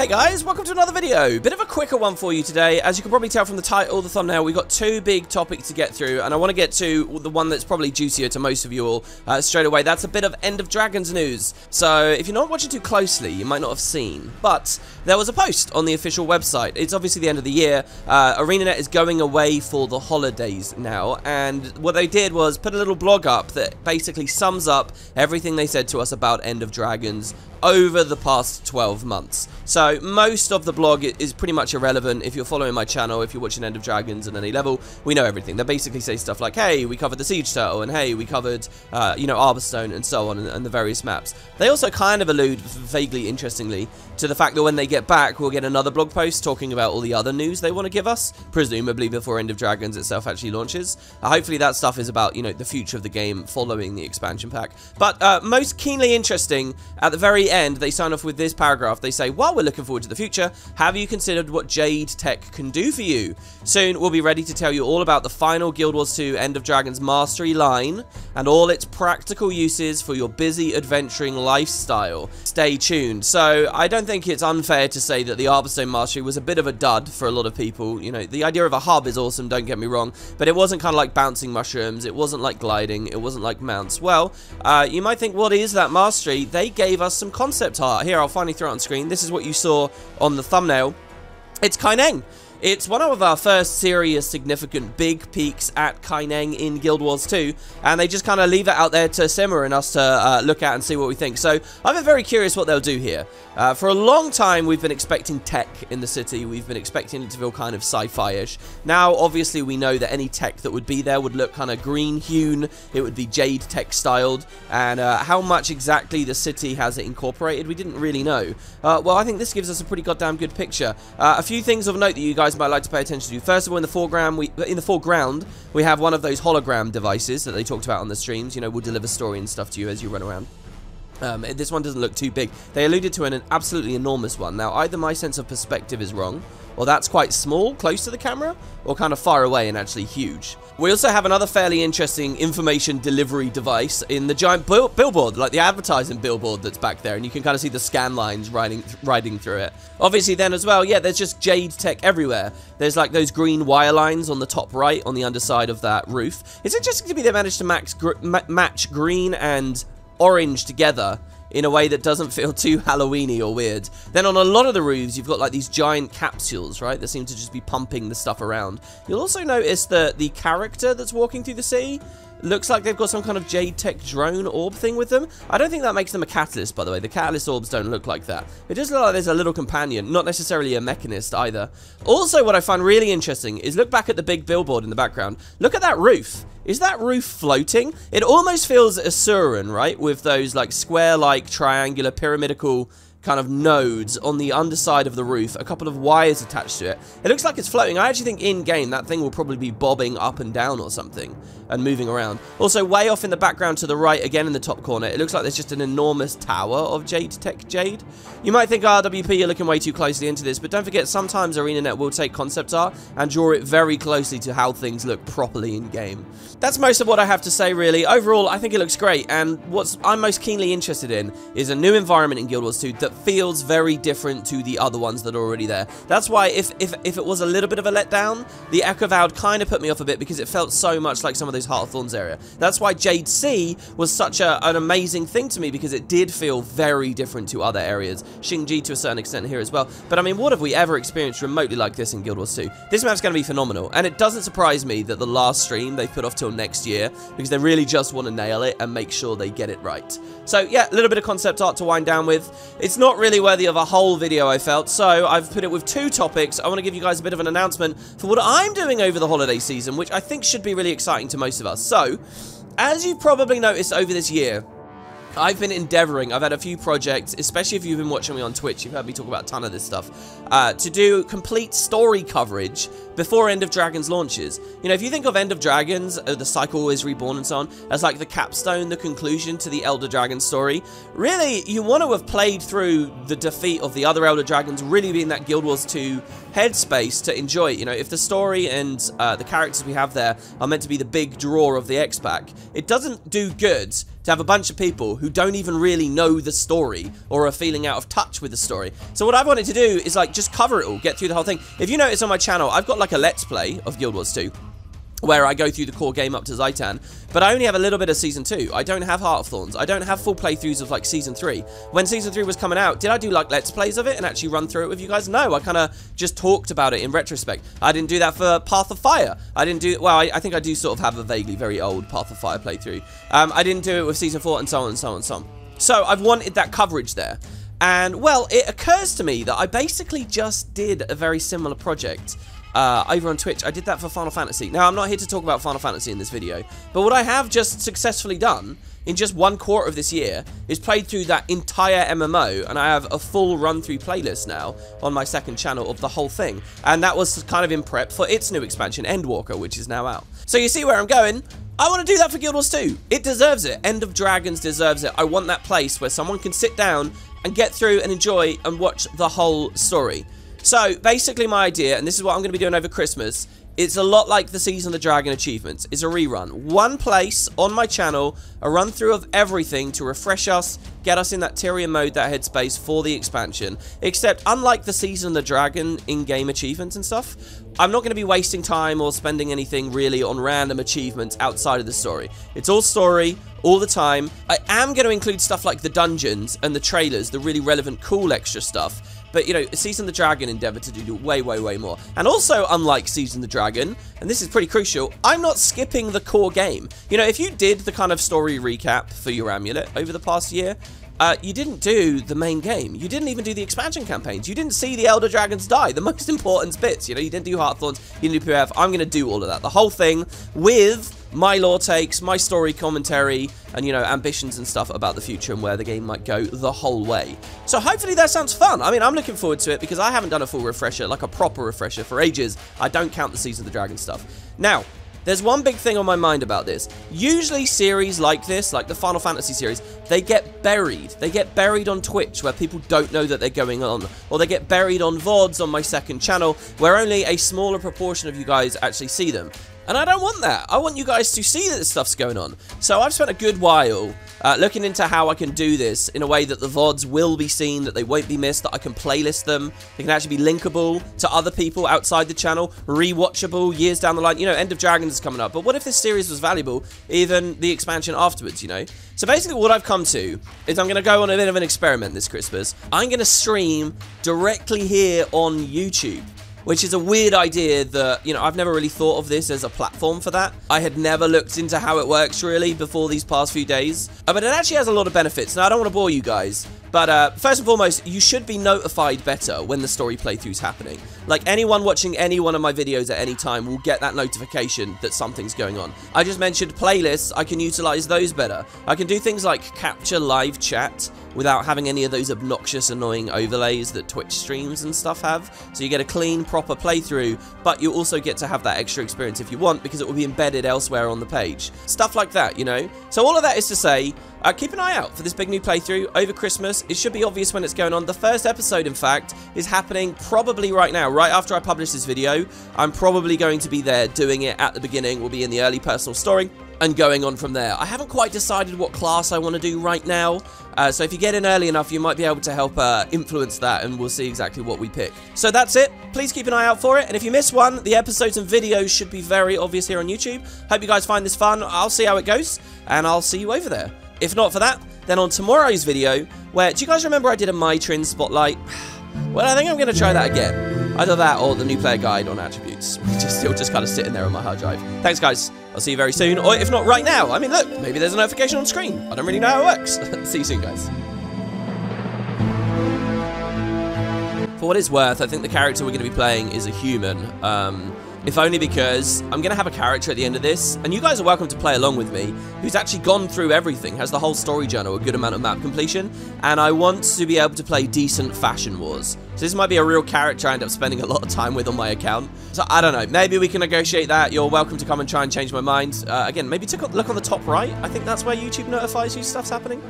Hey guys, welcome to another video. Bit of a quicker one for you today. As you can probably tell from the title, the thumbnail, we've got two big topics to get through, and I want to get to the one that's probably juicier to most of you all straight away. That's a bit of End of Dragons news. So if you're not watching too closely, you might not have seen, but there was a post on the official website. It's obviously the end of the year. ArenaNet is going away for the holidays now, and what they did was put a little blog up that basically sums up everything they said to us about End of Dragons over the past 12 months. So most of the blog is pretty much irrelevant. If you're following my channel, if you're watching End of Dragons at any level, we know everything. They basically say stuff like, hey, we covered the Siege Turtle, and hey, we covered, you know, Arborstone, and so on, and the various maps. They also kind of allude, vaguely interestingly, to the fact that when they get back, we'll get another blog post talking about all the other news they want to give us, presumably before End of Dragons itself actually launches. Hopefully that stuff is about, you know, the future of the game following the expansion pack. But most keenly interesting, at the very end, they sign off with this paragraph. They say, while we're looking forward to the future, have you considered what Jade-Tech can do for you? Soon, we'll be ready to tell you all about the final Guild Wars 2 End of Dragons Mastery line and all its practical uses for your busy adventuring lifestyle. Stay tuned. So, I don't think it's unfair to say that the Arborstone Mastery was a bit of a dud for a lot of people. You know, the idea of a hub is awesome, don't get me wrong, but it wasn't kind of like bouncing mushrooms, it wasn't like gliding, it wasn't like mounts. Well, you might think, what is that mastery? They gave us some concept art. Here, I'll finally throw it on screen. This is what you saw on the thumbnail. It's Kaineng. It's one of our first serious, significant, big peaks at Kaineng in Guild Wars 2, and they just kind of leave it out there to simmer and us to look at and see what we think. So, I've been very curious what they'll do here. For a long time, we've been expecting tech in the city. We've been expecting it to feel kind of sci-fi-ish. Now, obviously, we know that any tech that would be there would look kind of green-hewn. It would be Jade-Tech styled, and how much exactly the city has it incorporated, we didn't really know. Well, I think this gives us a pretty goddamn good picture. A few things of note that you guys might like to pay attention to. First of all, in the foreground, we have one of those hologram devices that they talked about on the streams. You know, will deliver story and stuff to you as you run around. This one doesn't look too big. They alluded to an absolutely enormous one. Now, either my sense of perspective is wrong, or that's quite small, close to the camera, or kind of far away and actually huge. We also have another fairly interesting information delivery device in the giant billboard, like the advertising billboard that's back there, and you can kind of see the scan lines riding through it. Obviously then as well, yeah, there's just Jade-Tech everywhere. There's like those green wire lines on the top right, on the underside of that roof. It's interesting to me they managed to match green and orange together in a way that doesn't feel too Halloween-y or weird. Then on a lot of the roofs, you've got like these giant capsules, right, that seem to just be pumping the stuff around. You'll also notice that the character that's walking through the city looks like they've got some kind of Jade-Tech drone orb thing with them. I don't think that makes them a catalyst, by the way. The catalyst orbs don't look like that. It does look like there's a little companion, not necessarily a mechanist either. Also, what I find really interesting is look back at the big billboard in the background. Look at that roof. Is that roof floating? It almost feels Asuran, right? With those like square-like, triangular, pyramidical kind of nodes on the underside of the roof, a couple of wires attached to it. It looks like it's floating. I actually think in-game that thing will probably be bobbing up and down or something and moving around. Also, way off in the background to the right, again in the top corner, it looks like there's just an enormous tower of Jade-Tech Jade. You might think, RWP, you're looking way too closely into this, but don't forget, sometimes ArenaNet will take concept art and draw it very closely to how things look properly in-game. That's most of what I have to say, really. Overall, I think it looks great, and what I'm most keenly interested in is a new environment in Guild Wars 2 that feels very different to the other ones that are already there. That's why if it was a little bit of a letdown, the Echo Vowed kind of put me off a bit because it felt so much like some of those Heart of Thorns area. That's why Jade Sea was such an amazing thing to me, because it did feel very different to other areas. Xingji to a certain extent here as well. But I mean, what have we ever experienced remotely like this in Guild Wars 2? This map's going to be phenomenal, and it doesn't surprise me that the last stream they put off till next year, because they really just want to nail it and make sure they get it right. So yeah, a little bit of concept art to wind down with. It's not really worthy of a whole video, I felt, so I've put it with two topics. I want to give you guys a bit of an announcement for what I'm doing over the holiday season, which I think should be really exciting to most of us. So, as you've probably noticed over this year, I've been endeavoring, I've had a few projects, especially if you've been watching me on Twitch, you've heard me talk about a ton of this stuff, to do complete story coverage before End of Dragons launches. You know, if you think of End of Dragons, the cycle is reborn and so on, as like the capstone, the conclusion to the Elder Dragon story, really, you want to have played through the defeat of the other Elder Dragons, really being that Guild Wars 2 headspace to enjoy it. You know, if the story and the characters we have there are meant to be the big draw of the X-Pack, it doesn't do good to have a bunch of people who don't even really know the story or are feeling out of touch with the story. So what I wanted to do is like just cover it all, get through the whole thing. If you notice on my channel, I've got like a Let's Play of Guild Wars 2 where I go through the core game up to Zaitan, but I only have a little bit of Season 2. I don't have Heart of Thorns. I don't have full playthroughs of, like, Season 3. When Season 3 was coming out, did I do, like, Let's Plays of it and actually run through it with you guys? No, I kind of just talked about it in retrospect. I didn't do that for Path of Fire. I didn't do... Well, I think I do sort of have a vaguely very old Path of Fire playthrough. I didn't do it with Season 4 and so on and so on and so on. So, I've wanted that coverage there. And, well, it occurs to me that I basically just did a very similar project over on Twitch. I did that for Final Fantasy. Now, I'm not here to talk about Final Fantasy in this video, but what I have just successfully done in just 1/4 of this year is played through that entire MMO, and I have a full run-through playlist now on my second channel of the whole thing, and that was kind of in prep for its new expansion, Endwalker, which is now out. So you see where I'm going? I want to do that for Guild Wars 2. It deserves it. End of Dragons deserves it. I want that place where someone can sit down and get through and enjoy and watch the whole story. So, basically my idea, and this is what I'm going to be doing over Christmas, it's a lot like the Season of the Dragon achievements. It's a rerun. One place on my channel, a run through of everything to refresh us, get us in that Tyrion mode, that headspace for the expansion. Except, unlike the Season of the Dragon in-game achievements and stuff, I'm not going to be wasting time or spending anything really on random achievements outside of the story. It's all story, all the time. I am going to include stuff like the dungeons and the trailers, the really relevant, cool extra stuff. But, you know, Season of the Dragon endeavored to do way, way, way more. And also, unlike Season of the Dragon, and this is pretty crucial, I'm not skipping the core game. You know, if you did the kind of story recap for your amulet over the past year, you didn't do the main game. You didn't even do the expansion campaigns. You didn't see the Elder Dragons die, the most important bits. You know, you didn't do Heart Thorns, you didn't do PF. I'm going to do all of that. The whole thing with my lore takes, my story commentary, and, you know, ambitions and stuff about the future and where the game might go the whole way. So hopefully that sounds fun. I mean, I'm looking forward to it because I haven't done a full refresher, like a proper refresher, for ages. I don't count the Season of the Dragon stuff. Now, there's one big thing on my mind about this. Usually series like this, like the Final Fantasy series, they get buried. They get buried on Twitch where people don't know that they're going on. Or they get buried on VODs on my second channel where only a smaller proportion of you guys actually see them. And I don't want that. I want you guys to see that this stuff's going on. So I've spent a good while looking into how I can do this in a way that the VODs will be seen, that they won't be missed, that I can playlist them. They can actually be linkable to other people outside the channel, rewatchable years down the line. You know, End of Dragons is coming up. But what if this series was valuable, even the expansion afterwards, you know? So basically what I've come to is I'm going to go on a bit of an experiment this Christmas. I'm going to stream directly here on YouTube, which is a weird idea that, you know, I've never really thought of this as a platform for that. I had never looked into how it works, really, before these past few days. But it actually has a lot of benefits. Now, I don't want to bore you guys, but first and foremost, you should be notified better when the story playthrough's happening. Like, anyone watching any one of my videos at any time will get that notification that something's going on. I just mentioned playlists. I can utilize those better. I can do things like capture live chat without having any of those obnoxious, annoying overlays that Twitch streams and stuff have. So you get a clean, proper playthrough, but you also get to have that extra experience if you want, because it will be embedded elsewhere on the page. Stuff like that, you know? So all of that is to say, keep an eye out for this big new playthrough over Christmas. It should be obvious when it's going on. The first episode, in fact, is happening probably right now, right after I publish this video. I'm probably going to be there doing it at the beginning. We'll be in the early personal story and going on from there. I haven't quite decided what class I want to do right now, so if you get in early enough, you might be able to help influence that, and we'll see exactly what we pick. So that's it. Please keep an eye out for it, and if you miss one, the episodes and videos should be very obvious here on YouTube. Hope you guys find this fun. I'll see how it goes, and I'll see you over there. If not for that, then on tomorrow's video, where, do you guys remember I did a Mytrin spotlight? Well, I think I'm going to try that again. Either that or the new player guide on attributes, which is still just kind of sitting there on my hard drive. Thanks, guys. I'll see you very soon, or if not right now. I mean, look, maybe there's a notification on screen. I don't really know how it works. See you soon, guys. For what it's worth, I think the character we're going to be playing is a human. if only because I'm going to have a character at the end of this, and you guys are welcome to play along with me, who's actually gone through everything, has the whole story journal, a good amount of map completion, and I want to be able to play decent fashion wars. So this might be a real character I end up spending a lot of time with on my account. So I don't know, maybe we can negotiate that. You're welcome to come and try and change my mind. Again, maybe take a look on the top right. I think that's where YouTube notifies you stuff's happening.